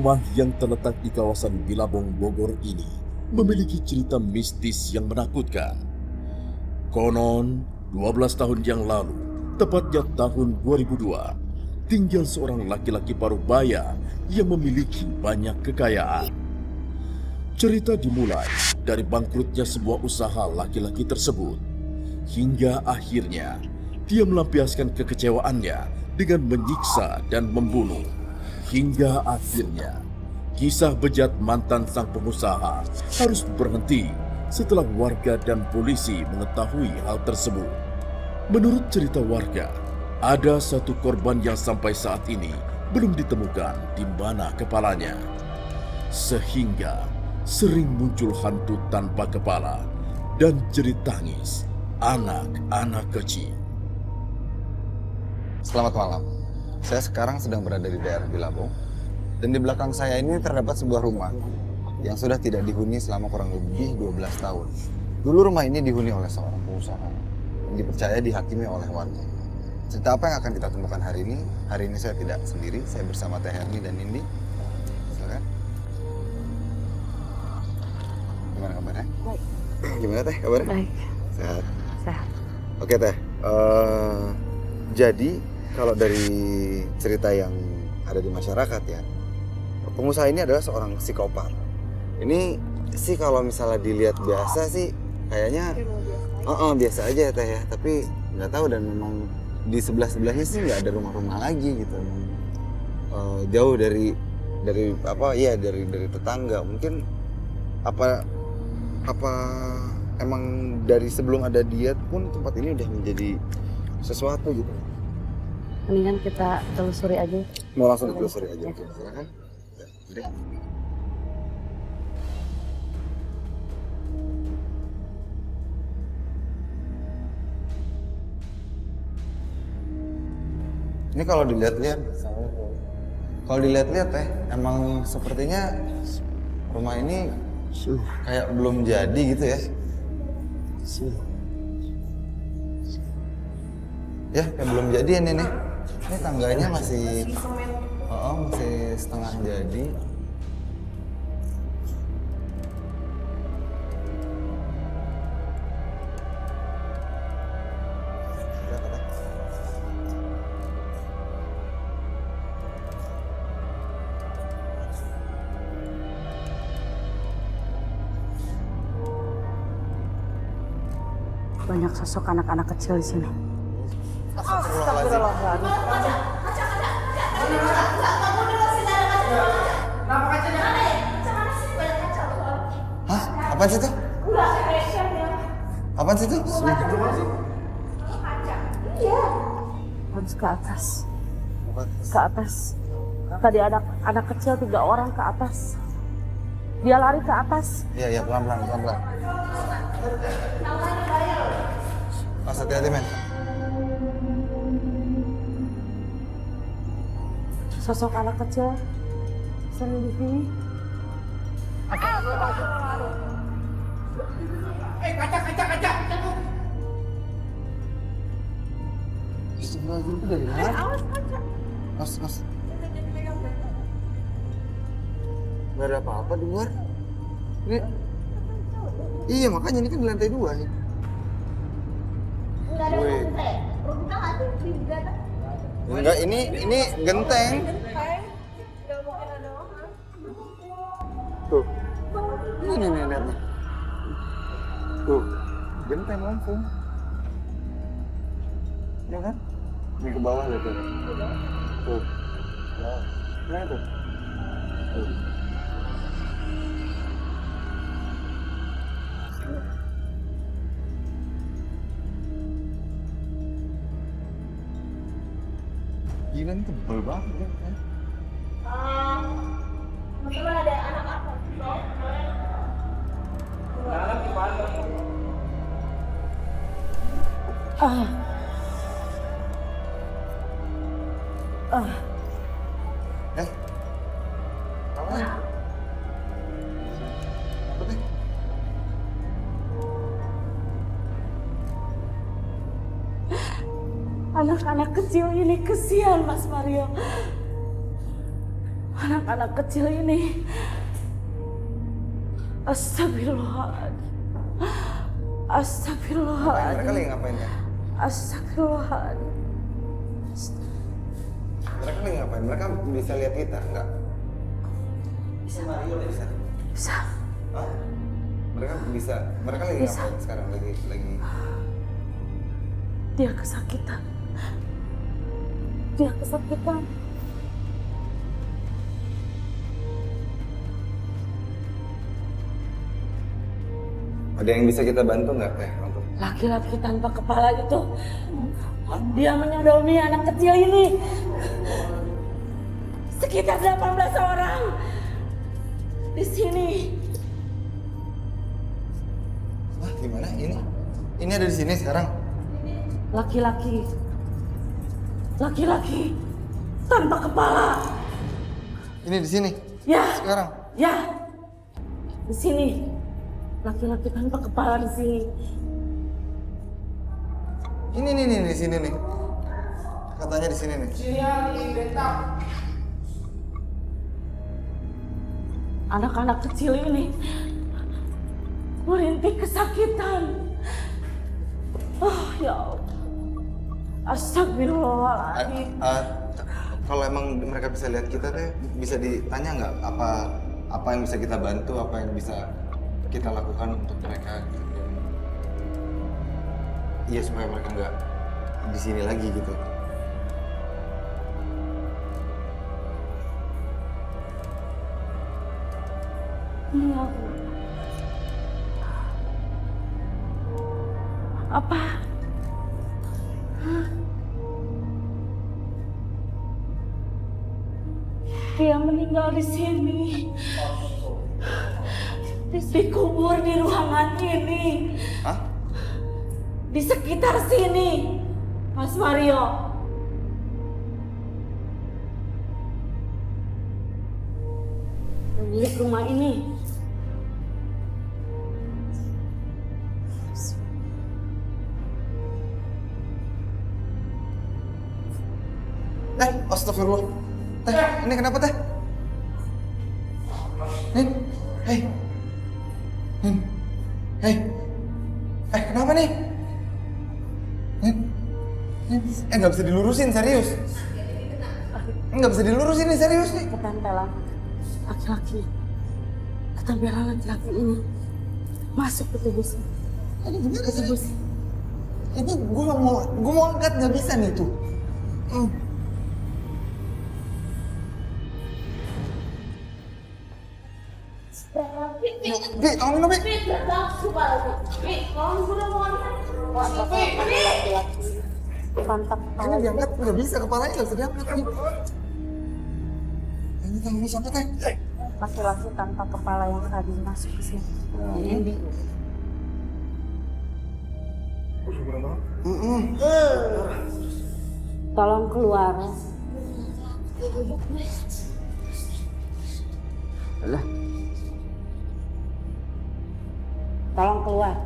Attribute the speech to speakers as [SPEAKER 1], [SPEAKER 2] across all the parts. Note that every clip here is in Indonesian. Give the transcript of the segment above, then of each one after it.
[SPEAKER 1] Rumah yang terletak di kawasan Bilabong, Bogor ini memiliki cerita mistis yang menakutkan. Konon, 12 tahun yang lalu, tepatnya tahun 2002, tinggal seorang laki-laki parubaya yang memiliki banyak kekayaan. Cerita dimulai dari bangkrutnya sebuah usaha laki-laki tersebut, hingga akhirnya dia melampiaskan kekecewaannya dengan menyiksa dan membunuh. Hingga akhirnya, kisah bejat mantan sang pengusaha harus berhenti setelah warga dan polisi mengetahui hal tersebut. Menurut cerita warga, ada satu korban yang sampai saat ini belum ditemukan di mana kepalanya. Sehingga sering muncul hantu tanpa kepala dan jerit tangis anak-anak kecil.
[SPEAKER 2] Selamat malam. Saya sekarang sedang berada di daerah Bilabong. Dan di belakang saya ini terdapat sebuah rumah yang sudah tidak dihuni selama kurang lebih 12 tahun. Dulu rumah ini dihuni oleh seorang pengusaha yang dipercaya dihakimi oleh warga. Cerita apa yang akan kita temukan hari ini? Hari ini saya tidak sendiri, saya bersama Teh Herni dan Nindi. Silakan. Gimana kabarnya?
[SPEAKER 3] Baik.
[SPEAKER 2] Gimana Teh kabarnya?
[SPEAKER 3] Baik.
[SPEAKER 2] Sehat.
[SPEAKER 3] Sehat.
[SPEAKER 2] Oke Teh, jadi kalau dari cerita yang ada di masyarakat ya, pengusaha ini adalah seorang psikopat. Ini sih kalau misalnya dilihat biasa sih kayaknya biasa aja Teh ya, tapi nggak tahu dan memang di sebelahnya sih nggak ada rumah-rumah lagi gitu. Jauh dari apa ya dari tetangga. Mungkin apa emang dari sebelum ada diet pun tempat ini udah menjadi sesuatu gitu.
[SPEAKER 3] Mendingan kita telusuri aja.
[SPEAKER 2] Mau langsung ditelusuri aja.
[SPEAKER 3] Ya.
[SPEAKER 2] Oke, silakan. Udah. Ini kalau dilihat-lihat Teh, emang sepertinya rumah ini kayak belum jadi gitu ya. Ya, kayak belum jadi ini nih. Ini tangganya masih setengah jadi.
[SPEAKER 3] Banyak sosok anak-anak kecil di sini.
[SPEAKER 2] Hah? Apaan sih itu? Apaan sih itu?
[SPEAKER 3] Harus ke atas. Ke atas. Tadi anak kecil 3 orang ke atas. Dia lari ke atas.
[SPEAKER 2] Iya, pelan-pelan. Mas, hati-hati men.
[SPEAKER 3] Sosok anak kecil sering di sini.
[SPEAKER 4] Kaca.
[SPEAKER 2] Astagfirullahaladzim, itu dari mana? Mas. Gak ada apa-apa di luar. Ini. Iya, makanya ini kan di lantai 2 nih. Enggak, ini genteng. Tuh. Ini lihat nih. Tuh, genteng langsung. Ya kan? Ini ke bawah lihat tuh. Tuh. Nah, tuh. Tuh. Gila, ini tebel banget kan?
[SPEAKER 4] Kebetulan ada anak apa?
[SPEAKER 2] Apa? Apa teh?
[SPEAKER 3] Anak-anak kecil ini kesian, Mas Mario. anak-anak kecil ini. Astagfirullahaladzim.
[SPEAKER 2] Mereka
[SPEAKER 3] Astagfirullahaladzim.
[SPEAKER 2] lagi ngapain ya?
[SPEAKER 3] Astagfirullahaladzim.
[SPEAKER 2] Mereka lagi ngapain? Mereka bisa lihat kita enggak?
[SPEAKER 3] Bisa.
[SPEAKER 2] Bisa. Hah? Mereka lagi
[SPEAKER 3] Bisa.
[SPEAKER 2] ngapain sekarang? Lagi
[SPEAKER 3] Dia kesakitan.
[SPEAKER 2] ada yang bisa kita bantu nggak Teh? Untuk
[SPEAKER 3] Laki-laki tanpa kepala itu, dia menyodomi anak kecil ini. Sekitar 18 orang di sini.
[SPEAKER 2] Wah, gimana ini? Ini ada di sini sekarang?
[SPEAKER 3] Laki-laki tanpa kepala.
[SPEAKER 2] Ini di sini?
[SPEAKER 3] Ya,
[SPEAKER 2] Sekarang?
[SPEAKER 3] ya, di sini. Laki-laki tanpa kepala di sini.
[SPEAKER 2] Ini nih di sini nih. Katanya di sini nih.
[SPEAKER 3] Anak-anak kecil ini merintih kesakitan. Oh ya Allah. Astagfirullahaladzim.
[SPEAKER 2] Kalau emang mereka bisa lihat kita Teh, bisa ditanya nggak apa yang bisa kita bantu, apa yang bisa kita lakukan untuk mereka gitu. Iya, supaya mereka nggak di sini lagi gitu.
[SPEAKER 3] Iya. Apa? Hah? Dia meninggal di sini. Dikubur di ruangan ini.
[SPEAKER 2] Hah?
[SPEAKER 3] Di sekitar sini, Mas Mario. Pemilik rumah ini.
[SPEAKER 2] Astagfirullah. Teh, ini kenapa Teh? Nin, hei. Nin, hei. Kenapa nih? Nin, nggak bisa dilurusin, serius. Nggak bisa dilurusin nih, serius nih.
[SPEAKER 3] Ketempelan laki-laki. Ketempelan laki-laki ini masuk ke tubuh sini.
[SPEAKER 2] Ini gimana sih?
[SPEAKER 3] Tubuh sini.
[SPEAKER 2] Ini gue mau angkat nggak bisa nih tuh. Bi, tolong minum Bi.
[SPEAKER 3] Pantat
[SPEAKER 2] Ini diangkat nggak bisa, kepalanya nggak bisa diangkat Bi. Ini tanggung siapa Teh?
[SPEAKER 3] laki-laki tanpa kepala yang tadi masuk ke sini. Ini tolong keluar.
[SPEAKER 2] Alah.
[SPEAKER 3] Tolong keluar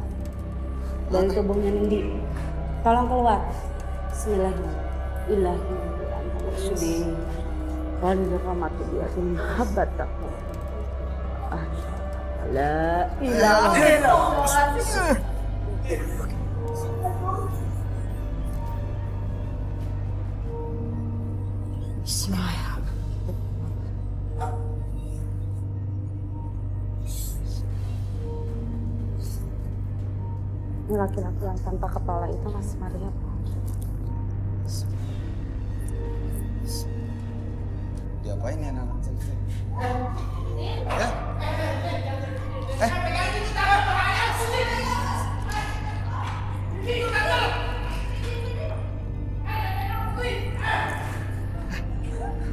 [SPEAKER 3] dari tubuhnya Nindi. Tolong keluar. Bismillahirrahmanirrahim. Qad rahmatu bi'atin habatak. La ilaha illallah. Ini laki-laki yang tanpa kepala itu Mas Maria.
[SPEAKER 2] Diapain ya anak-anak kecil? Ya?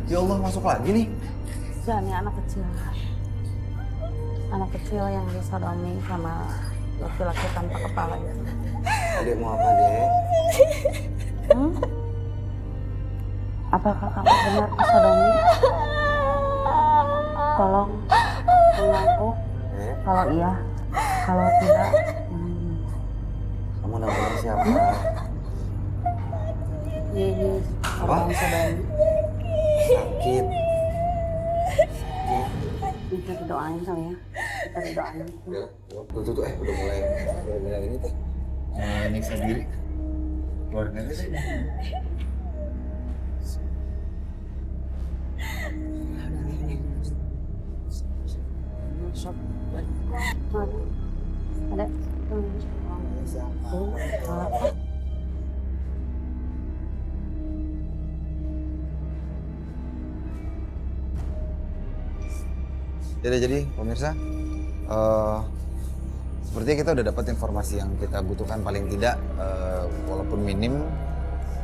[SPEAKER 2] Ya Allah, masuk lagi nih.
[SPEAKER 3] Jangan ya, anak kecil. Anak kecil yang disodomi sama laki-laki tanpa kepala itu.
[SPEAKER 2] Adek mau apa, Dek?
[SPEAKER 3] Apakah kamu benar disodomi? Tolong mengaku. Kalau iya, kalau tidak,
[SPEAKER 2] Kamu namanya siapa?
[SPEAKER 3] Iya,
[SPEAKER 2] Apa?
[SPEAKER 3] orang disodomi.
[SPEAKER 2] Sakit.
[SPEAKER 3] Kita doain kali ya. Kita doain.
[SPEAKER 2] Ya, tuh, udah mulai ini tuh. Nyiksa diri. Keluarin aja sih.
[SPEAKER 3] Ada.
[SPEAKER 2] Jadi pemirsa, sepertinya kita udah dapat informasi yang kita butuhkan paling tidak, walaupun minim,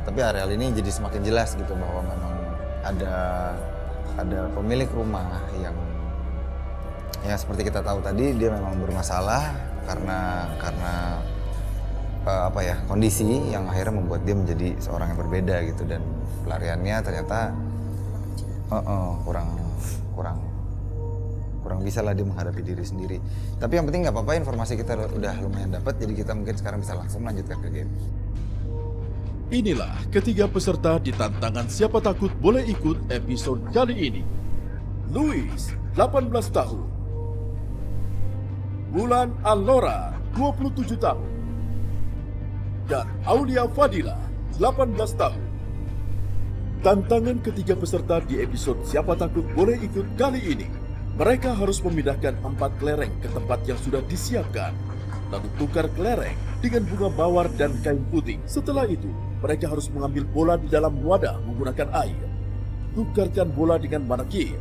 [SPEAKER 2] tapi areal ini jadi semakin jelas gitu bahwa memang ada pemilik rumah yang ya seperti kita tahu tadi dia memang bermasalah karena kondisi yang akhirnya membuat dia menjadi seorang yang berbeda gitu, dan pelariannya ternyata kurang bisa lah dia menghadapi diri sendiri. Tapi yang penting nggak apa-apa, informasi kita udah lumayan dapat, jadi kita mungkin sekarang bisa langsung melanjutkan ke game.
[SPEAKER 1] Inilah ketiga peserta di tantangan Siapa Takut Boleh Ikut episode kali ini. Luis, 18 tahun. Bulan Alora, 27 tahun. Dan Aulia Fadila, 18 tahun. Tantangan ketiga peserta di episode Siapa Takut Boleh Ikut kali ini. Mereka harus memindahkan 4 kelereng ke tempat yang sudah disiapkan. Lalu tukar kelereng dengan bunga mawar dan kain putih. Setelah itu, mereka harus mengambil bola di dalam wadah menggunakan air. Tukarkan bola dengan manekin.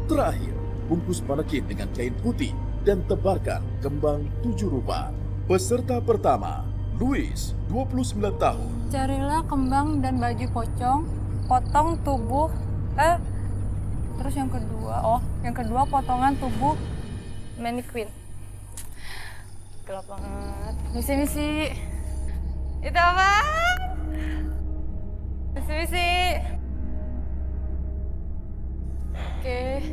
[SPEAKER 1] Terakhir, bungkus manekin dengan kain putih dan tebarkan kembang 7 rupa. Peserta pertama, Luis, 29 tahun.
[SPEAKER 5] Carilah kembang dan baju pocong, potong tubuh, terus yang kedua potongan tubuh mannequin. Gelap banget. Misi. Itu apa? Misi. Oke,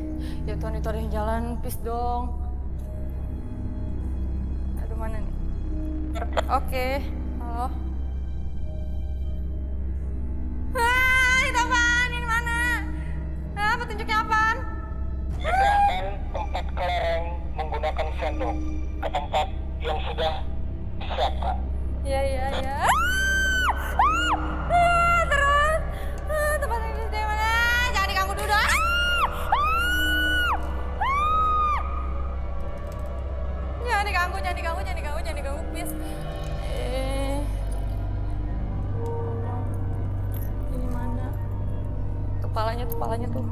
[SPEAKER 5] ya Tuhan itu ada yang jalan, please dong. Aduh, mana nih? Oke, halo. Itu apaan? Ini mana? Petunjuknya apaan?
[SPEAKER 4] Pindahkan 4 kelereng menggunakan sendok ke tempat yang sudah disiapkan.
[SPEAKER 5] Iya. Terus, tempat ini di mana? Jangan diganggu dulu. Jangan diganggu, please. Ini mana? Kepalanya tuh.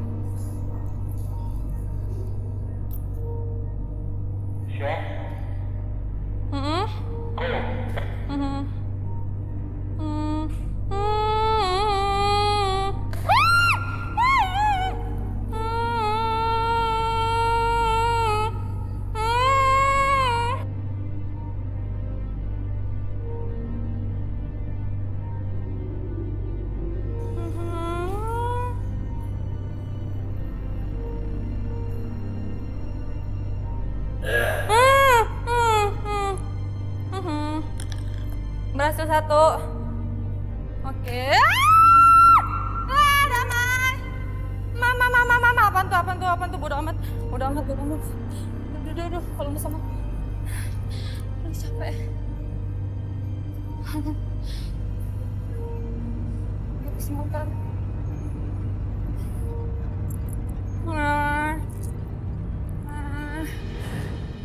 [SPEAKER 4] Siap? Go.
[SPEAKER 5] Berhasil 1. Oke. Damai. Mama. Apaan tuh? Bodo amat. Duh, kalau nggak sama. Aduh, capek. Gue pusing makan.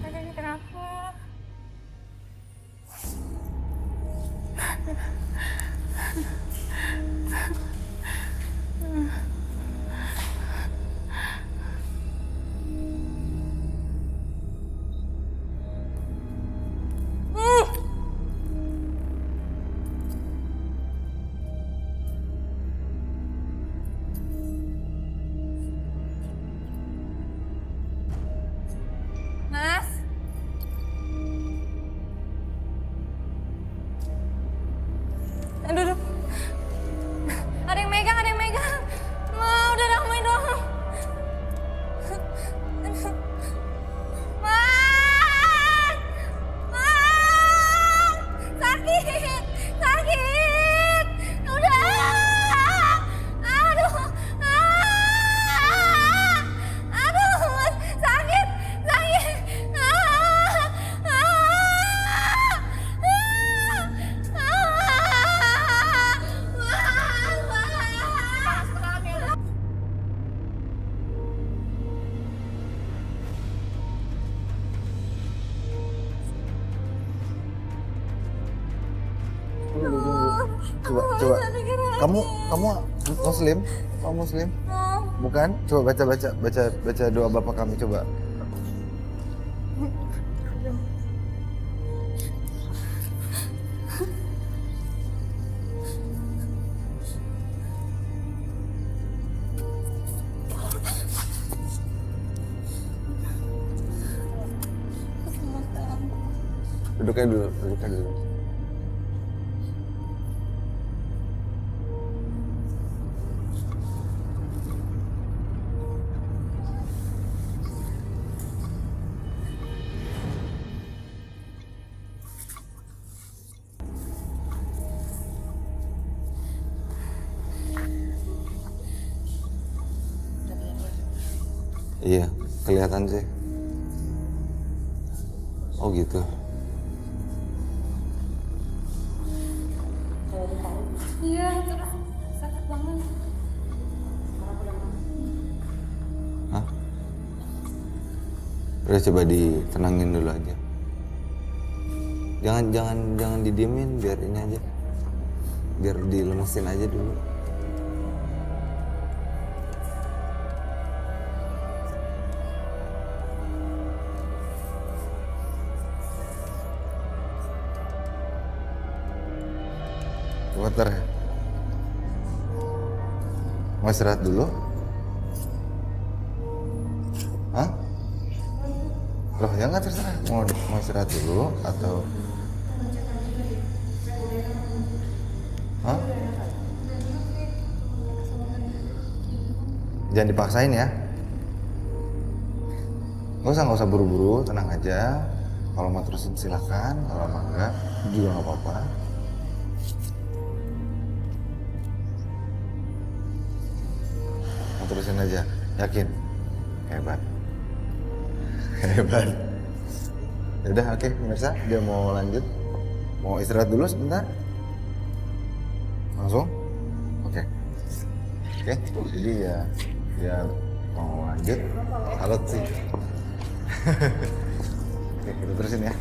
[SPEAKER 5] Ini kenapa?
[SPEAKER 2] Coba. Kamu Muslim? Kamu Muslim? Bukan? Coba baca doa Bapak kami coba. Duduknya dulu. Iya, kelihatan sih. Oh gitu.
[SPEAKER 5] Iya, terus sakit banget.
[SPEAKER 2] Hah? Udah coba ditenangin dulu aja. Jangan didiemin, biar ini aja. Biar dilemesin aja dulu. Bentar ya. Mau istirahat dulu? Hah? Loh, ya nggak terserah. Mau istirahat dulu atau? Hah? Jangan dipaksain ya. Nggak usah buru-buru, tenang aja. Kalau mau terusin silakan, kalau enggak juga nggak apa-apa. Terusin aja, yakin? Hebat. Yaudah, oke, pemirsa, dia mau lanjut. Mau istirahat dulu sebentar? Langsung? Oke, jadi ya dia mau lanjut. Salut sih. Oke, kita terusin ya.